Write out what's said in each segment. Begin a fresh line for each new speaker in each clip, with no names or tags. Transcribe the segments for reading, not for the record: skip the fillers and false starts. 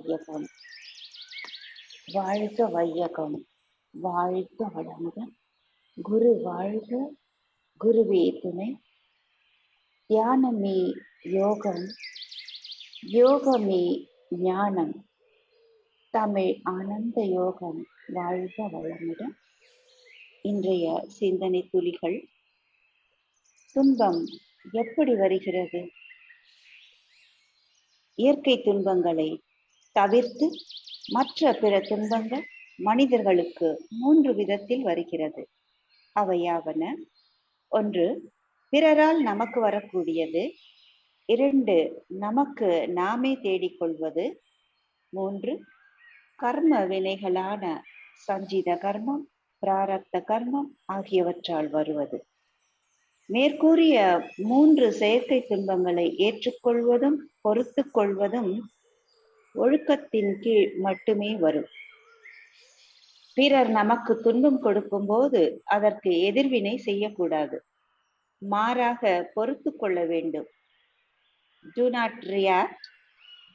வையகம், வாழ்க வையகம், வாழ்க வளமுடன். குரு வாழ்க, குருவே துணை. தியானமே யோகம், யோகமே ஞானம். தமிழ் ஆனந்த யோகம். வாழ்க வளமுடன். இன்றைய சிந்தனை துளிகள். துன்பம் எப்படி வருகிறது? இயற்கை துன்பங்களை தவிர்த்து மற்ற பிற துன்பங்கள் மனிதர்களுக்கு 3 விதத்தில் வருகிறது. அவையாவன: 1, பிறரால் நமக்கு வரக்கூடியது. 2, நமக்கு நாமே தேடிக்கொள்வது. 3, கர்ம வினைகளான சஞ்சித கர்மம், பிராரப்த கர்மம் ஆகியவற்றால் வருவது. மேற்கூறிய 3 செயற்கை துன்பங்களை ஏற்றுக்கொள்வதும் பொறுத்து கொள்வதும் ஒழுக்கத்தின் கீழ் மட்டுமே வரும். பிறர் நமக்கு துன்பம் கொடுக்கும் போது அதற்கு எதிர்வினை செய்யக்கூடாது, மாறாக பொறுத்து கொள்ள வேண்டும். Do not react,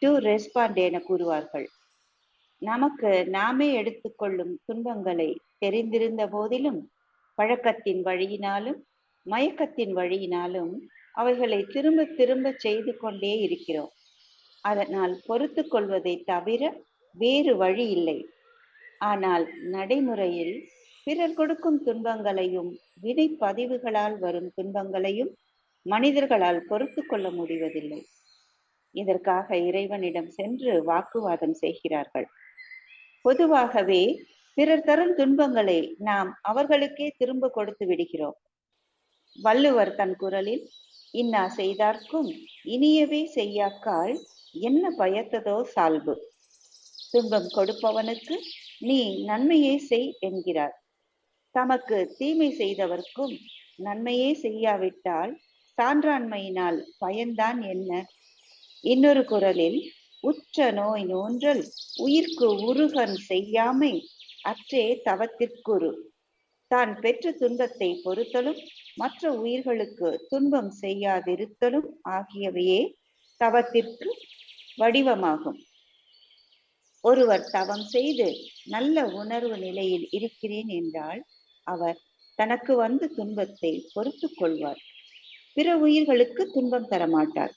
do respond என கூறுவார்கள். நமக்கு நாமே எடுத்துக்கொள்ளும் துன்பங்களை தெரிந்திருந்த போதிலும் பழக்கத்தின் வழியினாலும் மயக்கத்தின் வழியினாலும் அவைகளை திரும்ப திரும்ப செய்து கொண்டே இருக்கிறோம். அதனால் பொறுத்து கொள்வதை தவிர வேறு வழி இல்லை. ஆனால் நடைமுறையில் பிறர் கொடுக்கும் துன்பங்களையும் வினை பதிவுகளால் வரும் துன்பங்களையும் மனிதர்களால் பொறுத்து கொள்ள முடிவதில்லை. இதற்காக இறைவனிடம் சென்று வாக்குவாதம் செய்கிறார்கள். பொதுவாகவே பிறர் தரும் துன்பங்களை நாம் அவர்களுக்கே திரும்ப கொடுத்து விடுகிறோம். வள்ளுவர் தன் குறளில், இன்னா செய்தார்க்கும் இனியவே செய்யாக்கால் என்ன பயத்ததோ சால்பு, துன்பம் கொடுப்பவனுக்கு நீ நன்மையே செய் என்கிறார். தமக்கு தீமை செய்தவர்க்கும் நன்மையே செய்யாவிட்டால் சான்றாண்மையினால் பயன்தான் என்ன? இன்னொரு குறளில், உற்ற நோய் நோன்றல் உயிர்க்கு உருகன் செய்யாமை அற்றே தவத்திற்குரு, தான் பெற்ற துன்பத்தை பொறுத்தலும் மற்ற உயிர்களுக்கு துன்பம் செய்யாதிருத்தலும் ஆகியவையே தவத்திற்கு வடிவமாகும். ஒருவர் தவம் செய்து நல்ல உணர்வு நிலையில் இருக்கிறேன் என்றால் அவர் தனக்கு வந்த துன்பத்தை பொறுத்து கொள்வார், பிற உயிர்களுக்கு துன்பம் தரமாட்டார்.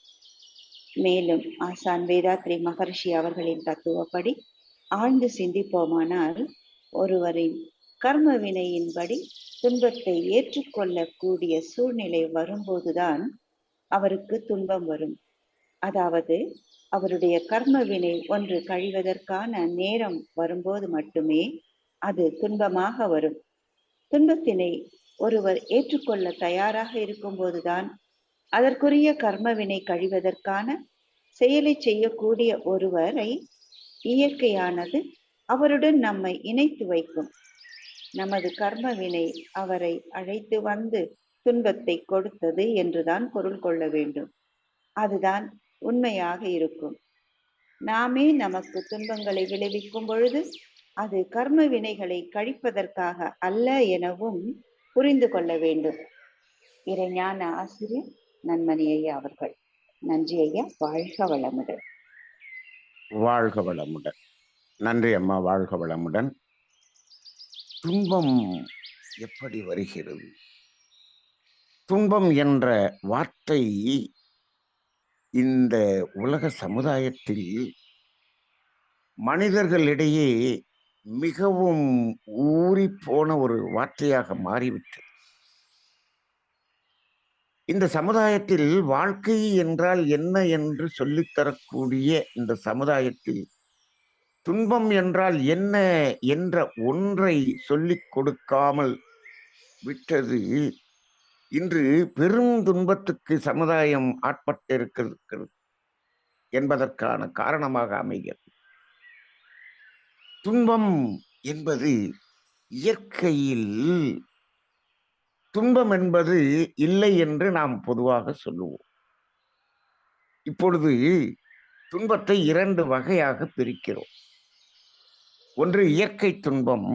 மேலும் ஆசான் வேதாத்ரி மகர்ஷி அவர்களின் தத்துவப்படி ஆழ்ந்து சிந்திப்போமானால், ஒருவரின் கர்ம வினையின்படி துன்பத்தை ஏற்றுக்கொள்ளக்கூடிய சூழ்நிலை வரும்போதுதான் அவருக்கு துன்பம் வரும். அதாவது அவருடைய கர்ம வினை ஒன்று கழிவதற்கான நேரம் வரும்போது மட்டுமே அது துன்பமாக வரும். துன்பத்தினை ஒருவர் ஏற்றுக்கொள்ள தயாராக இருக்கும் போதுதான் அதற்குரிய கர்மவினை கழிவதற்கான செயலை செய்யக்கூடிய ஒருவரை இயற்கையானது அவருடன் நம்மை இணைத்து வைக்கும். நமது கர்மவினை அவரை அழைத்து வந்து துன்பத்தை கொடுத்தது என்றுதான் பொருள் கொள்ள வேண்டும். அதுதான் உண்மையாக இருக்கும். நாமே நமக்கு துன்பங்களை விளைவிக்கும் பொழுது அது கர்ம வினைகளை கழிப்பதற்காக அல்ல எனவும் புரிந்து கொள்ள வேண்டும். இறைஞான ஆசிரியர் நன்மணி ஐயா அவர்கள். நன்றி ஐயா. வாழ்க வளமுடன்.
வாழ்க வளமுடன். நன்றி அம்மா. வாழ்க வளமுடன். துன்பம் எப்படி வருகிறது? துன்பம் என்ற வார்த்தை இந்த உலக சமுதாயத்தில் மனிதர்களிடையே மிகவும் ஊறிப்போன ஒரு வார்த்தையாக மாறிவிட்டது. இந்த சமுதாயத்தில் வாழ்க்கை என்றால் என்ன என்று சொல்லித்தரக்கூடிய இந்த சமுதாயத்தில் துன்பம் என்றால் என்ன என்ற ஒன்றை சொல்லிக் கொடுக்காமல் விட்டது இன்று பெரும் துன்பத்துக்கு சமுதாயம் ஆட்பட்டிருக்கிறது என்பதற்கான காரணமாக அமைகிறது. துன்பம் என்பது இயற்கையில் துன்பம் என்பது இல்லை என்று நாம் பொதுவாக சொல்லுவோம். இப்பொழுது துன்பத்தை 2 வகையாக பிரிக்கிறோம். ஒன்று இயற்கை துன்பம்,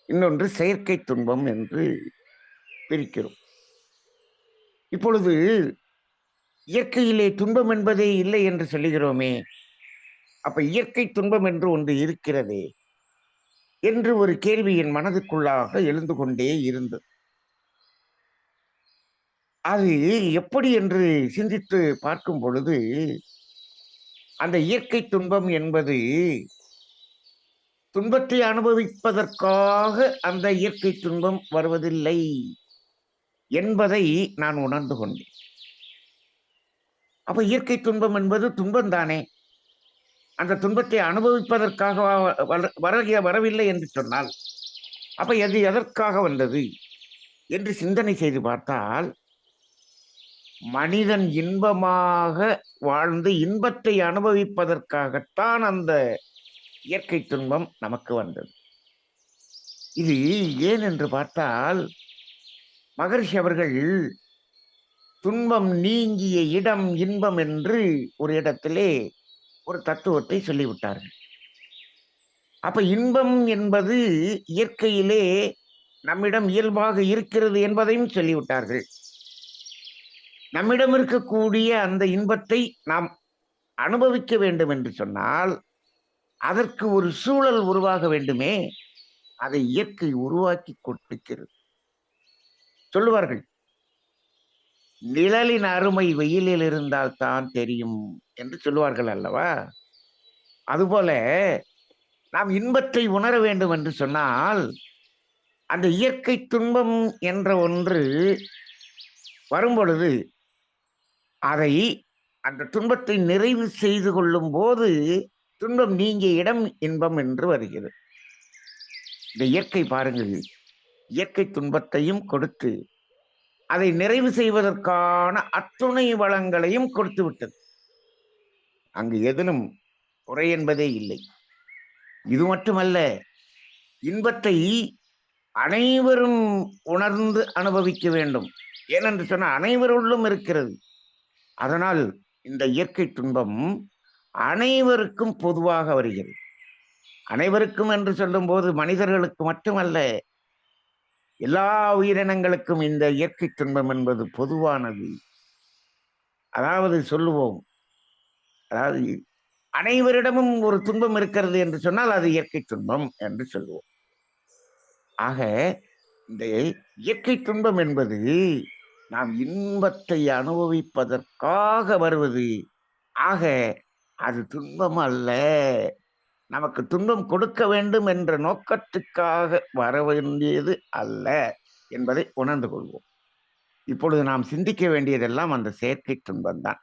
இன்னொன்று செயற்கை துன்பம் என்று பிரிக்கிறோம். இப்பொழுது இயற்கையிலே துன்பம் என்பதே இல்லை என்று சொல்லுகிறோமே, அப்ப இயற்கை துன்பம் என்று ஒன்று இருக்கிறதே என்று ஒரு கேள்வி என் மனதுக்குள்ளாக எழுந்து கொண்டே இருந்தது. அது எப்படி என்று சிந்தித்து பார்க்கும் பொழுது, அந்த இயற்கை துன்பம் என்பது துன்பத்தை அனுபவிப்பதற்காக அந்த இயற்கை துன்பம் வருவதில்லை என்பதை நான் உணர்ந்து கொண்டேன். அப்ப இயற்கை துன்பம் என்பது துன்பம் தானே. அந்த துன்பத்தை அனுபவிப்பதற்காக வரவில்லை என்று சொன்னால், அப்ப அது எதற்காக வந்தது என்று சிந்தனை செய்து பார்த்தால், மனிதன் இன்பமாக வாழ்ந்து இன்பத்தை அனுபவிப்பதற்காகத்தான் அந்த இயற்கை துன்பம் நமக்கு வந்தது. இது ஏன் என்று பார்த்தால், மகரிஷி அவர்கள் துன்பம் நீங்கிய இடம் இன்பம் என்று ஒரு இடத்திலே ஒரு தத்துவத்தை சொல்லிவிட்டார்கள். அப்ப இன்பம் என்பது இயற்கையிலே நம்மிடம் இயல்பாக இருக்கிறது என்பதையும் சொல்லிவிட்டார்கள். நம்மிடம் இருக்கக்கூடிய அந்த இன்பத்தை நாம் அனுபவிக்க வேண்டும் என்று சொன்னால், அதற்கு ஒரு சூழல் உருவாக வேண்டுமே. அதை இயற்கை உருவாக்கி கொடுக்கிறது. சொல்லுவார்கள், நிழலின் அருமை வெயிலில் இருந்தால் தான் தெரியும் என்று சொல்லுவார்கள் அல்லவா? அதுபோல நாம் இன்பத்தை உணர வேண்டும் என்று சொன்னால், அந்த இயற்கை துன்பம் என்ற ஒன்று வரும்பொழுது அதை அந்த துன்பத்தை நிறைவு செய்து கொள்ளும் போது துன்பம் நீங்கிய இடம் இன்பம் என்று வருகிறது. இந்த இயற்கை பாருங்கள், இயற்கை துன்பத்தையும் கொடுத்து அதை நிறைவு செய்வதற்கான அத்துணை வளங்களையும் கொடுத்து விட்டது. அங்கு எதிலும் குறை என்பதே இல்லை. இது மட்டுமல்ல, இன்பத்தை அனைவரும் உணர்ந்து அனுபவிக்க வேண்டும். ஏனென்று சொன்னால் அனைவருள்ளும் இருக்கிறது. அதனால் இந்த இயற்கை துன்பம் அனைவருக்கும் பொதுவாக வருகிறது. அனைவருக்கும் என்று சொல்லும்போது மனிதர்களுக்கு மட்டுமல்ல, எல்லா உயிரினங்களுக்கும் இந்த இயற்கை துன்பம் என்பது பொதுவானது. அதாவது சொல்லுவோம், அதாவது அனைவரிடமும் ஒரு துன்பம் இருக்கிறது என்று சொன்னால் அது இயற்கை துன்பம் என்று சொல்லுவோம். ஆக இந்த இயற்கை துன்பம் என்பது நாம் இன்பத்தை அனுபவிப்பதற்காக வருவது. ஆக அது துன்பம் அல்ல, நமக்கு துன்பம் கொடுக்க வேண்டும் என்ற நோக்கத்துக்காக வர வேண்டியது அல்ல என்பதை உணர்ந்து கொள்வோம். இப்பொழுது நாம் சிந்திக்க வேண்டியதெல்லாம் அந்த செயற்கை துன்பம்தான்.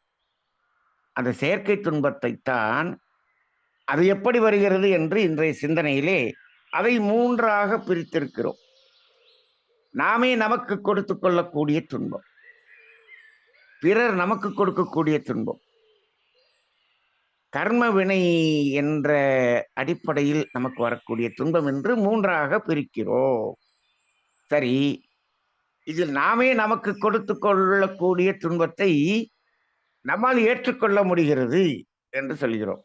அந்த செயற்கை துன்பத்தை தான் அது எப்படி வருகிறது என்று இன்றைய சிந்தனையிலே அதை 3ஆக பிரித்திருக்கிறோம். நாமே நமக்கு கொடுத்து கொள்ளக்கூடிய துன்பம், பிறர் நமக்கு கொடுக்கக்கூடிய துன்பம், கர்ம வினை என்ற அடிப்படையில் நமக்கு வரக்கூடிய துன்பம் என்று 3ஆக பிரிக்கிறோம். சரி, இதில் நாமே நமக்கு கொடுத்து கொள்ளக்கூடிய துன்பத்தை நம்மால் ஏற்றுக்கொள்ள முடிகிறது என்று சொல்கிறோம்.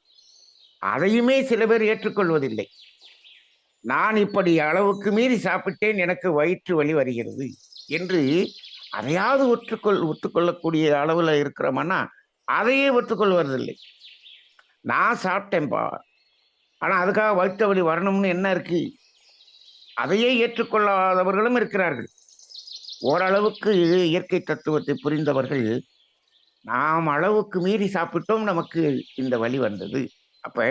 அதையுமே சில பேர் ஏற்றுக்கொள்வதில்லை. நான் இப்படி அளவுக்கு மீறி சாப்பிட்டேன், எனக்கு வயிற்று வலி வருகிறது என்று அதையாவது ஒத்துக்கொள்ளக்கூடிய அளவில் இருக்கிறோம்னா அதையே ஒத்துக்கொள்வதில்லை. நான் சாப்பிட்டேன்பா, ஆனா அதுக்காக வயிற்று வலி வரணும்னு என்ன இருக்கு? அதையே ஏற்றுக்கொள்ளாதவர்களும் இருக்கிறார்கள். ஓரளவுக்கு இயற்கை தத்துவத்தை புரிந்தவர்கள், நாம் அளவுக்கு மீறி சாப்பிட்டோம், நமக்கு இந்த வலி வந்தது. அப்ப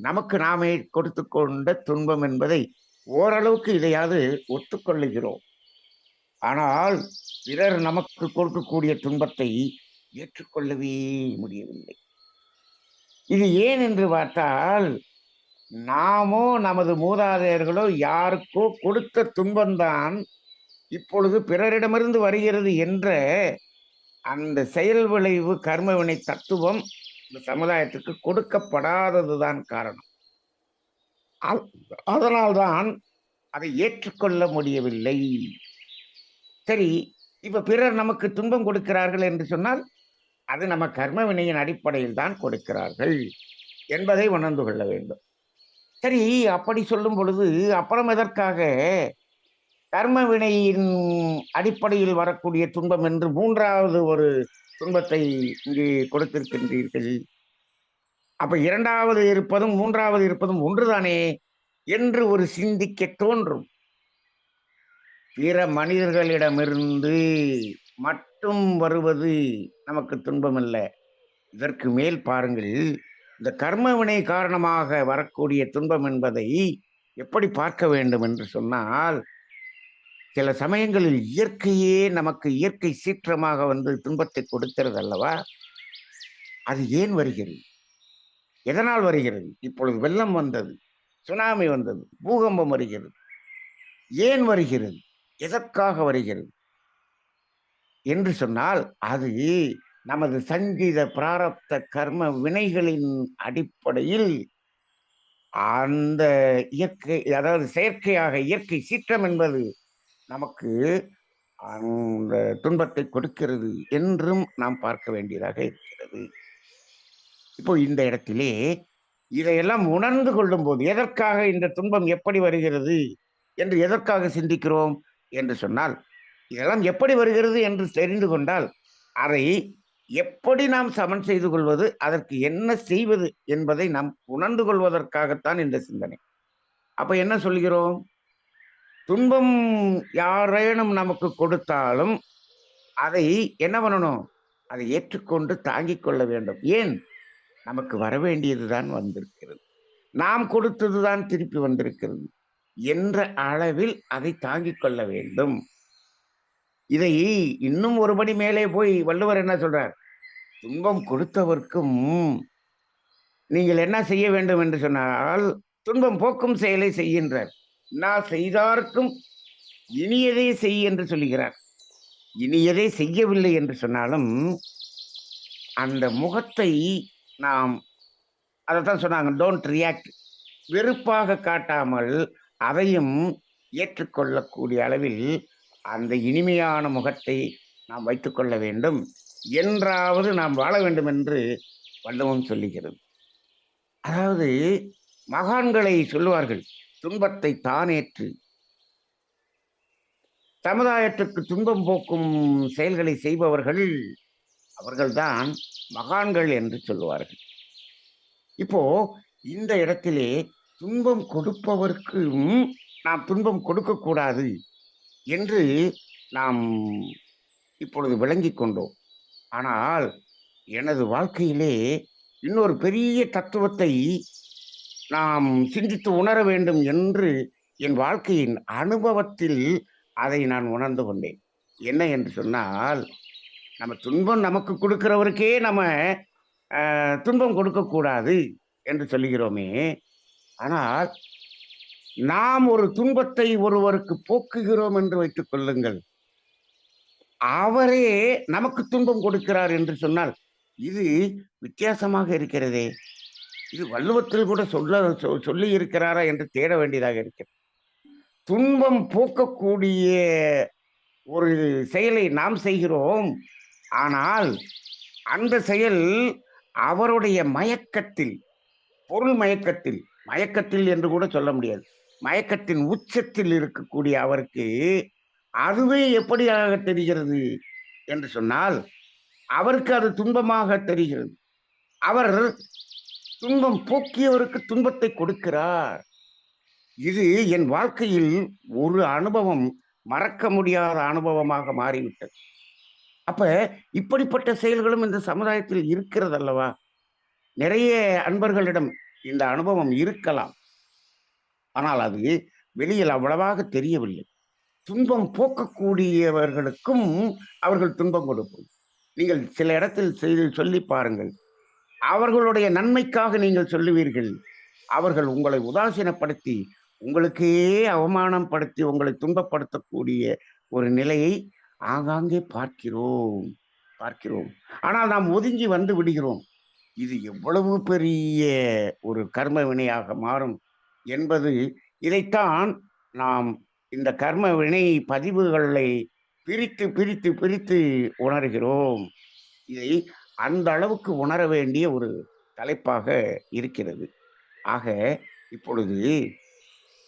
நமக்கு நாமே கொடுத்து கொண்ட துன்பம் என்பதை ஓரளவுக்கு இதையாவது ஒத்துக்கொள்ளுகிறோம். ஆனால் பிறர் நமக்கு கொடுக்கக்கூடிய துன்பத்தை ஏற்றுக்கொள்ளவே முடியவில்லை. இது ஏன் என்று பார்த்தால், நாமோ நமது மூதாதையர்களோ யாருக்கோ கொடுத்த துன்பம்தான் இப்பொழுது பிறரிடமிருந்து வருகிறது என்ற அந்த செயல் விளைவு கர்ம வினை தத்துவம் இந்த சமுதாயத்துக்கு கொடுக்கப்படாததுதான் காரணம். அதனால்தான் அதை ஏற்றுக்கொள்ள முடியவில்லை. சரி, இப்ப பிறர் நமக்கு துன்பம் கொடுக்கிறார்கள் என்று சொன்னால் அது நம்ம கர்ம வினையின் அடிப்படையில் தான் கொடுக்கிறார்கள் என்பதை உணர்ந்து கொள்ள வேண்டும். சரி, அப்படி சொல்லும் பொழுது அப்புறம் எதற்காக கர்ம வினையின் அடிப்படையில் வரக்கூடிய துன்பம் என்று 3வது ஒரு துன்பத்தை இங்கு கொடுத்திருக்கின்றீர்கள்? அப்ப இரண்டாவது இருப்பதும் மூன்றாவது இருப்பதும் ஒன்றுதானே என்று ஒரு சிந்திக்க தோன்றும். பிற மனிதர்களிடமிருந்து மட்டும் வருவது நமக்கு துன்பம் அல்ல. இதற்கு மேல் பாருங்கள், இந்த கர்ம வினை காரணமாக வரக்கூடிய துன்பம் என்பதை எப்படி பார்க்க வேண்டும் என்று சொன்னால், சில சமயங்களில் இயற்கையே நமக்கு இயற்கை சீற்றமாக வந்து துன்பத்தை கொடுக்கிறது அல்லவா? அது ஏன் வருகிறது? எதனால் வருகிறது? இப்பொழுது வெள்ளம் வந்தது, சுனாமி வந்தது, பூகம்பம் வருகிறது. ஏன் வருகிறது? எதற்காக வருகிறது என்று சொன்னால், அது நமது சங்கீத பிராரப்த கர்ம வினைகளின் அடிப்படையில் அந்த இயற்கை, அதாவது செயற்கையாக இயற்கை சீற்றம் என்பது நமக்கு அந்த துன்பத்தை கொடுக்கிறது என்றும் நாம் பார்க்க வேண்டியதாக இருக்கிறது. இப்போ இந்த இடத்திலே இதையெல்லாம் உணர்ந்து கொள்ளும் போது, எதற்காக இந்த துன்பம் எப்படி வருகிறது என்று எதற்காக சிந்திக்கிறோம் என்று சொன்னால், இதெல்லாம் எப்படி வருகிறது என்று தெரிந்து கொண்டால் அதை எப்படி நாம் சமன் செய்து கொள்வது, அதற்கு என்ன செய்வது என்பதை நாம் உணர்ந்து கொள்வதற்காகத்தான் இந்த சிந்தனை. அப்ப என்ன சொல்கிறோம்? துன்பம் யாரேனும் நமக்கு கொடுத்தாலும் அதை என்ன பண்ணணும்? அதை ஏற்றுக்கொண்டு தாங்கிக் கொள்ள வேண்டும். ஏன்? நமக்கு வரவேண்டியதுதான் வந்திருக்கிறது, நாம் கொடுத்ததுதான் திருப்பி வந்திருக்கிறது என்ற அளவில் அதை தாங்கிக் கொள்ள வேண்டும். இதை இன்னும் ஒருபடி மேலே போய் வள்ளுவர் என்ன சொல்றார்? துன்பம் கொடுத்தவர்க்கும் நீங்கள் என்ன செய்ய வேண்டும் என்று சொன்னால், துன்பம் போக்கும் செயலை செய்கின்றார். நான் செய்தார்க்கும் இனியதே செய் என்று சொல்லுகிறார். இனியதே செய்யவில்லை என்று சொன்னாலும் அந்த முகத்தை நாம், அதைத்தான் சொன்னாங்க, டோன்ட் ரியாக்ட், வெறுப்பாக காட்டாமல் அதையும் ஏற்றுக்கொள்ளக்கூடிய அளவில் அந்த இனிமையான முகத்தை நாம் வைத்துக்கொள்ள வேண்டும் என்றாவது நாம் வாழ வேண்டும் என்று வள்ளுவம் சொல்லுகிறது. அதாவது மகான்களை சொல்லுவார்கள், துன்பத்தை தானேற்று சமுதாயத்திற்கு துன்பம் போக்கும் செயல்களை செய்பவர்கள் அவர்கள்தான் மகான்கள் என்று சொல்லுவார்கள். இப்போ இந்த இடத்திலே துன்பம் கொடுப்பவர்க்கும் நாம் துன்பம் கொடுக்கக்கூடாது என்று நாம் இப்பொழுது விளங்கிக் கொண்டோம். ஆனால் எனது வாழ்க்கையிலே இன்னொரு பெரிய தத்துவத்தை நாம் சிந்தித்து உணர வேண்டும் என்று என் வாழ்க்கையின் அனுபவத்தில் அதை நான் உணர்ந்து கொண்டேன். என்ன என்று சொன்னால், நம்ம துன்பம் நமக்கு கொடுக்கிறவருக்கே நம்ம துன்பம் கொடுக்கக்கூடாது என்று சொல்லுகிறோமே, ஆனால் நாம் ஒரு துன்பத்தை ஒருவருக்கு போக்குகிறோம் என்று வைத்துக் கொள்ளுங்கள், அவரே நமக்கு துன்பம் கொடுக்கிறார் என்று சொன்னால் இது வித்தியாசமாக இருக்கிறதே. இது வள்ளுவத்தில் கூட சொல்லி இருக்கிறாரா என்று தேட வேண்டியதாக இருக்கிறது. துன்பம் போக்கக்கூடிய ஒரு செயலை நாம் செய்கிறோம், ஆனால் அந்த செயல் அவருடைய மயக்கத்தில், பொருள் மயக்கத்தில், மயக்கத்தில் என்று கூட சொல்ல முடியாது, மயக்கத்தின் உச்சத்தில் இருக்கக்கூடிய அவருக்கு அதுவே எப்படியாக தெரிகிறது என்று சொன்னால், அவருக்கு அது துன்பமாக தெரிகிறது. அவர் துன்பம் போக்கியவருக்கு துன்பத்தை கொடுக்கிறார். இது என் வாழ்க்கையில் ஒரு அனுபவம், மறக்க முடியாத அனுபவமாக மாறிவிட்டது. அப்ப இப்படிப்பட்ட செயல்களும் இந்த சமுதாயத்தில் இருக்கிறது அல்லவா? நிறைய அன்பர்களிடம் இந்த அனுபவம் இருக்கலாம், ஆனால் அது வெளியில் அவ்வளவாக தெரியவில்லை. துன்பம் போக்கக்கூடியவர்களுக்கும் அவர்கள் துன்பம் கொடுக்கும். நீங்கள் சில இடத்தில் செய்து சொல்லி பாருங்கள், அவர்களுடைய நன்மைக்காக நீங்கள் சொல்லுவீர்கள், அவர்கள் உங்களை உதாசீனப்படுத்தி உங்களுக்கே அவமானம் படுத்தி உங்களை துன்பப்படுத்தக்கூடிய ஒரு நிலையை ஆங்காங்கே பார்க்கிறோம் பார்க்கிறோம். ஆனால் நாம் ஒதுங்கி வந்து விடுகிறோம். இது எவ்வளவு பெரிய ஒரு கர்ம வினையாக மாறும் என்பது, இதைத்தான் நாம் இந்த கர்ம வினை பதிவுகளை பிரித்து பிரித்து பிரித்து உணர்கிறோம். இதை அந்த அளவுக்கு உணர வேண்டிய ஒரு தலைப்பாக இருக்கிறது. ஆக இப்பொழுது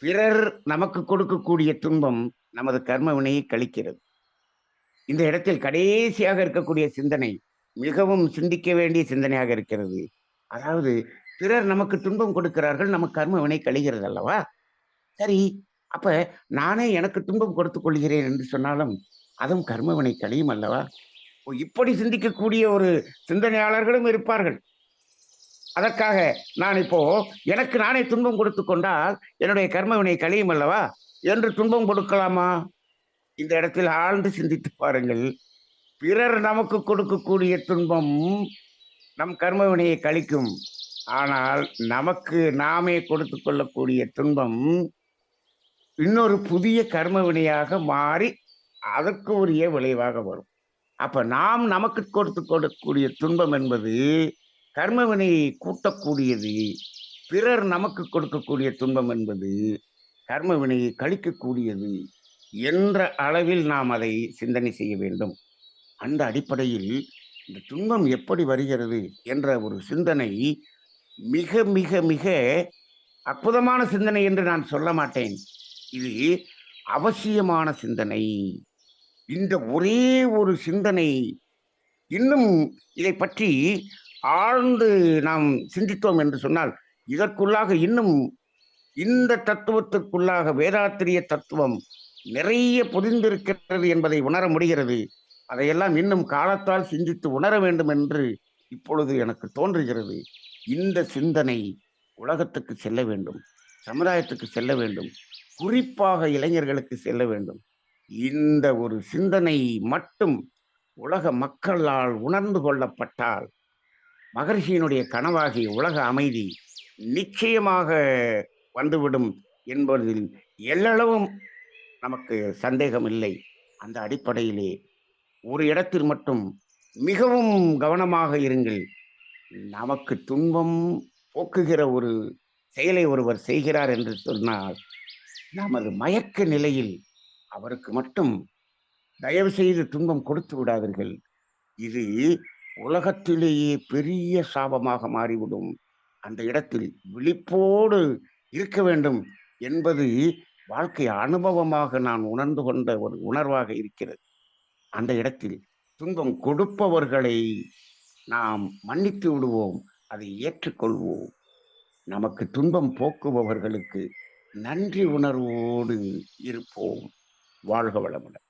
பிறர் நமக்கு கொடுக்கக்கூடிய துன்பம் நமது கர்ம வினையை கழிக்கிறது. இந்த இடத்தில் கடைசியாக இருக்கக்கூடிய சிந்தனை மிகவும் சிந்திக்க வேண்டிய சிந்தனையாக இருக்கிறது. அதாவது பிறர் நமக்கு துன்பம் கொடுக்கிறார்கள், நமக்கு கர்ம வினை கழிகிறது அல்லவா? சரி, அப்ப நானே எனக்கு துன்பம் கொடுத்துக் கொள்கிறேன் என்று சொன்னாலும், அதுவும் கர்ம வினை கழியும் அல்லவா? ஓ! இப்படி சிந்திக்கக்கூடிய ஒரு சிந்தனையாளர்களும் இருப்பார்கள். அதற்காக நான் இப்போ எனக்கு நானே துன்பம் கொடுத்துக் கொண்டால், என்னுடைய கர்ம வினை கழியும் அல்லவா? என்று துன்பம் கொடுக்கலாமா? இந்த இடத்தில் ஆழ்ந்து சிந்தித்து பாருங்கள். பிறர் நமக்கு கொடுக்கக்கூடிய துன்பம் நம் கர்ம வினையை கழிக்கும். ஆனால் நமக்கு நாமே கொடுத்துக் கொள்ளக்கூடிய துன்பம் இன்னொரு புதிய கர்ம வினையாக மாறி அதற்கு உரிய விளைவாக வரும். அப்ப நாம் நமக்கு கொடுத்துக் கொள்ளக்கூடிய துன்பம் என்பது கர்ம வினையை கூட்டக்கூடியது. பிறர் நமக்கு கொடுக்கக்கூடிய துன்பம் என்பது கர்ம வினையை கழிக்கக்கூடியது என்ற அளவில் நாம் அதை சிந்தனை செய்ய வேண்டும். அந்த அடிப்படையில் இந்த துன்பம் எப்படி வருகிறது என்ற ஒரு சிந்தனை மிக மிக மிக அற்புதமான சிந்தனை என்று நான் சொல்ல மாட்டேன். இது அவசியமான சிந்தனை. இந்த ஒரே ஒரு சிந்தனை இன்னும் இதை பற்றி ஆழ்ந்து நாம் சிந்தித்தோம் என்று சொன்னால், இதற்குள்ளாக இன்னும் இந்த தத்துவத்திற்குள்ளாக வேதாத்திரிய தத்துவம் நிறைய பொதிந்திருக்கிறது என்பதை உணர முடிகிறது. அதையெல்லாம் இன்னும் காலத்தால் சிந்தித்து உணர வேண்டும் என்று இப்பொழுது எனக்கு தோன்றுகிறது. இந்த சிந்தனை உலகத்துக்கு செல்ல வேண்டும், சமுதாயத்துக்கு செல்ல வேண்டும், குறிப்பாக இளைஞர்களுக்கு செல்ல வேண்டும். இந்த ஒரு சிந்தனை மட்டும் உலக மக்களால் உணர்ந்து கொள்ளப்பட்டால், மகரிஷியினுடைய கனவாகிய உலக அமைதி நிச்சயமாக வந்துவிடும் என்பதில் எல்லளவும் நமக்கு சந்தேகம் இல்லை. அந்த அடிப்படையிலே ஒரு இடத்தில் மட்டும் மிகவும் கவனமாக இருங்கள். நமக்கு துன்பம் போக்குகிற ஒரு செயலை ஒருவர் செய்கிறார் என்று சொன்னால், நமது மயக்க நிலையில் அவருக்கு மட்டும் தயவு செய்து துன்பம் கொடுத்து விடாதீர்கள். இது உலகத்திலேயே பெரிய சாபமாக மாறிவிடும். அந்த இடத்தில் விழிப்போடு இருக்க வேண்டும் என்பது வாழ்க்கை அனுபவமாக நான் உணர்ந்து கொண்ட ஒரு உணர்வாக இருக்கிறது. அந்த இடத்தில் துன்பம் கொடுப்பவர்களை நாம் மன்னித்து விடுவோம், அதை ஏற்றுக்கொள்வோம். நமக்கு துன்பம் போக்குபவர்களுக்கு நன்றி உணர்வோடு இருப்போம். வாழ்க வளமுடன்.